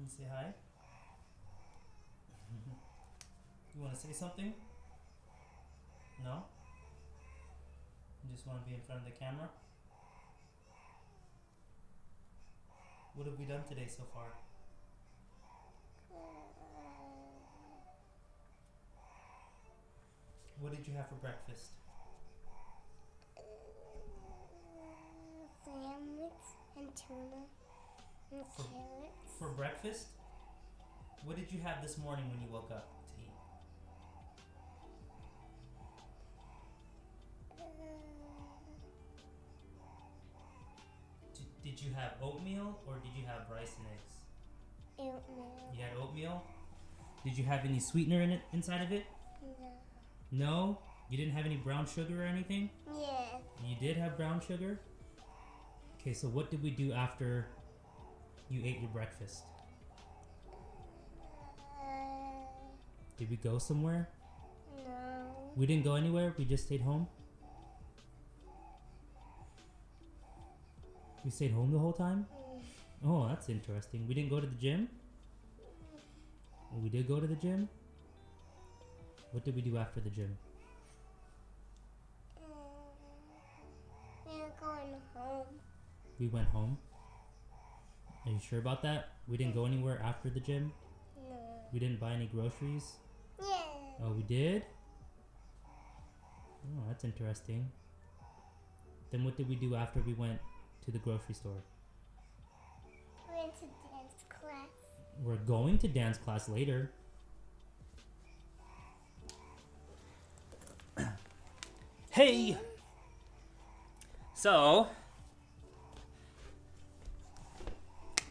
and say hi? You want to say something? No? You just want to be in front of the camera? What have we done today so far? What did you have for breakfast? Sandwich and tuna and For, carrots. for breakfast? What did you have this morning when you woke up to eat? Did you have oatmeal or did you have rice and eggs? Oatmeal. You had oatmeal? Did you have any sweetener in it inside of it? No. No? You didn't have any brown sugar or anything? Yeah. You did have brown sugar? Okay, so what did we do after you ate your breakfast? Did we go somewhere? No. We didn't go anywhere, we just stayed home? We stayed home the whole time? Oh, that's interesting. We didn't go to the gym? We did go to the gym? What did we do after the gym? We're going home. We went home? Are you sure about that? We didn't go anywhere after the gym? No. We didn't buy any groceries? Yeah. Oh, we did? Oh, that's interesting. Then what did we do after we went to the grocery store? We went to dance class. We're going to dance class later. Hey! So,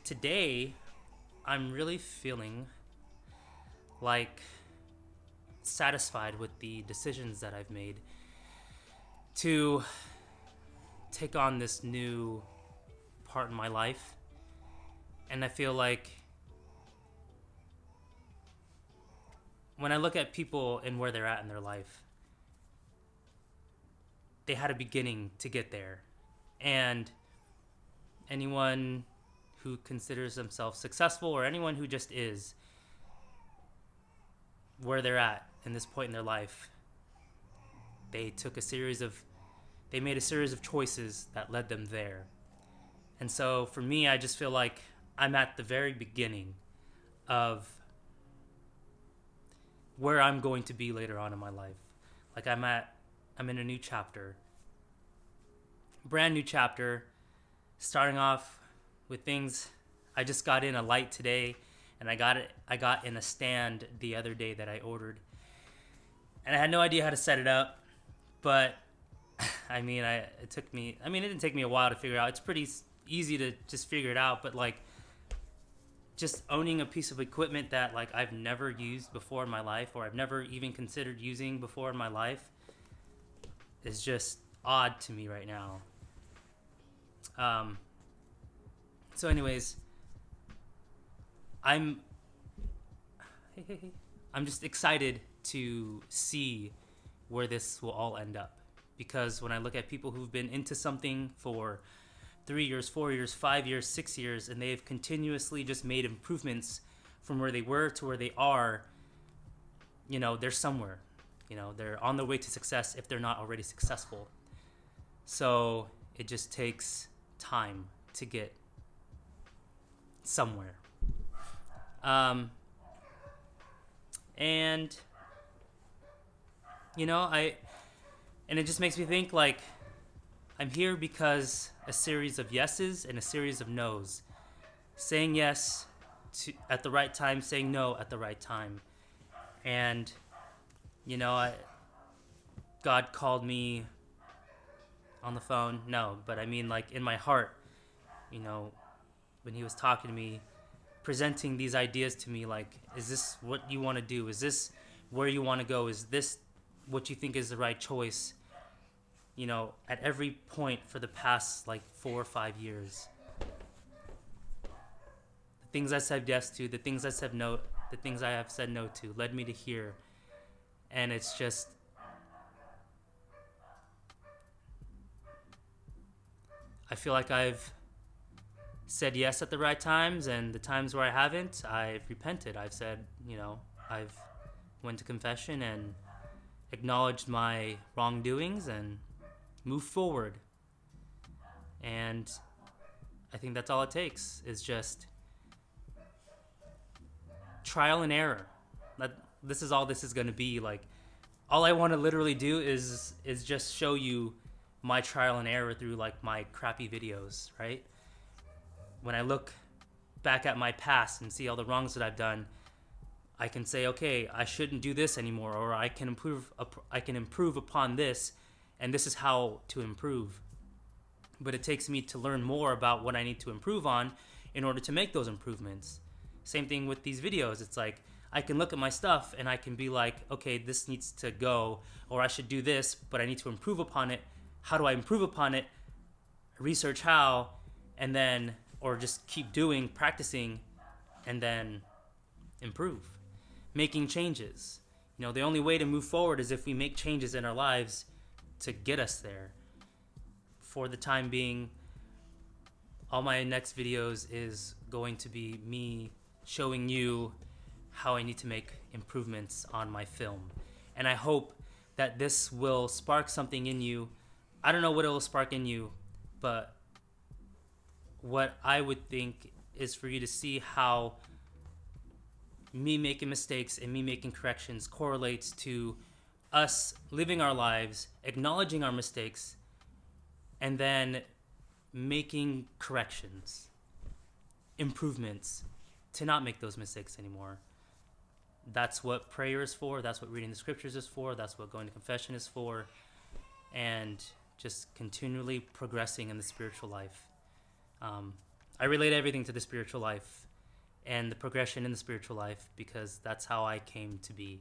today I'm really feeling like satisfied with the decisions that I've made to take on this new part in my life. And I feel like when I look at people and where they're at in their life, they had a beginning to get there. And anyone who considers themselves successful or anyone who just is where they're at in this point in their life, they made a series of choices that led them there. And so for me, I just feel like I'm at the very beginning of where I'm going to be later on in my life. Like I'm in a new chapter. Brand new chapter. Starting off with things. I just got in a light today and I got in a stand the other day that I ordered. And I had no idea how to set it up, but it didn't take me a while to figure it out. It's pretty easy to just figure it out, but like just owning a piece of equipment that like I've never used before in my life or I've never even considered using before in my life is just odd to me right now. So anyways, I'm just excited to see where this will all end up. Because when I look at people who've been into something for 3 years, 4 years, 5 years, 6 years, and they've continuously just made improvements from where they were to where they are, they're somewhere. They're on their way to success if they're not already successful. So it just takes time to get somewhere. And it just makes me think like I'm here because a series of yeses and a series of nos. Saying yes at the right time, saying no at the right time. And, God called me on the phone. No, but I mean like in my heart, when he was talking to me, presenting these ideas to me, like, is this what you want to do? Is this where you want to go? Is this what you think is the right choice? At every point for the past like 4 or 5 years. The things I said yes to, the things I said no, the things I have said no to led me to here. And it's just, I feel like I've said yes at the right times, and the times where I haven't, I've repented. I've said, I've went to confession and acknowledged my wrongdoings and moved forward. And I think that's all it takes, is just trial and error. This is all this is going to be. Like, all I want to literally do is just show you my trial and error through like my crappy videos, right? When I look back at my past and see all the wrongs that I've done, I can say, okay, I shouldn't do this anymore, or I can improve upon this, and this is how to improve. But it takes me to learn more about what I need to improve on in order to make those improvements. Same thing with these videos. It's like, I can look at my stuff and I can be like, okay, this needs to go, or I should do this, but I need to improve upon it. How do I improve upon it? Research how, and then, or just keep doing, practicing, and then improve. Making changes. The only way to move forward is if we make changes in our lives to get us there. For the time being, all my next videos is going to be me showing you how I need to make improvements on my film. And I hope that this will spark something in you. I don't know what it will spark in you, but what I would think is for you to see how me making mistakes and me making corrections correlates to us living our lives, acknowledging our mistakes, and then making corrections, improvements to not make those mistakes anymore. That's what prayer is for. That's what reading the scriptures is for. That's what going to confession is for. And just continually progressing in the spiritual life. I relate everything to the spiritual life and the progression in the spiritual life because that's how I came to be.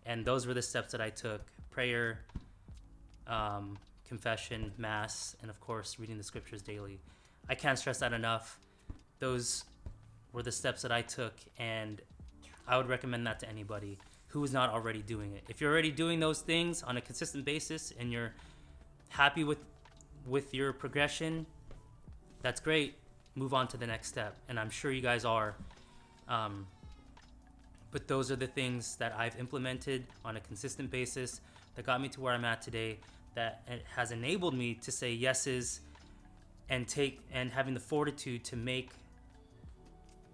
And those were the steps that I took. Prayer, confession, mass, and of course reading the scriptures daily. I can't stress that enough. Those were the steps that I took, and I would recommend that to anybody who is not already doing it. If you're already doing those things on a consistent basis and you're happy with your progression, that's great. Move on to the next step, and I'm sure you guys are. But those are the things that I've implemented on a consistent basis that got me to where I'm at today, that has enabled me to say yeses and having the fortitude to make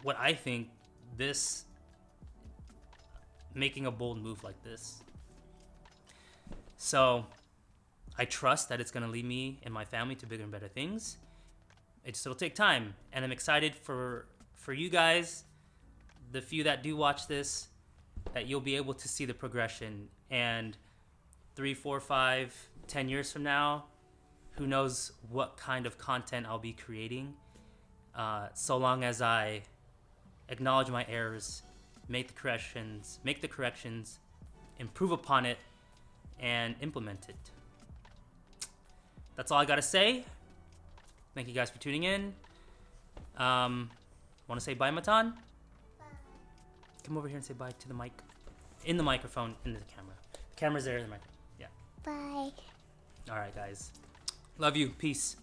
what I think making a bold move like this. So I trust that it's going to lead me and my family to bigger and better things. It'll take time, and I'm excited for you guys, the few that do watch this, that you'll be able to see the progression. And 3, 4, 5, 10 years from now, who knows what kind of content I'll be creating, so long as I acknowledge my errors, make the corrections, improve upon it, and implement it. That's all I gotta say. Thank you guys for tuning in. Want to say bye, Matan? Bye. Come over here and say bye to the mic. In the microphone, in the camera. The camera's there, the mic. Yeah. Bye. All right, guys. Love you. Peace.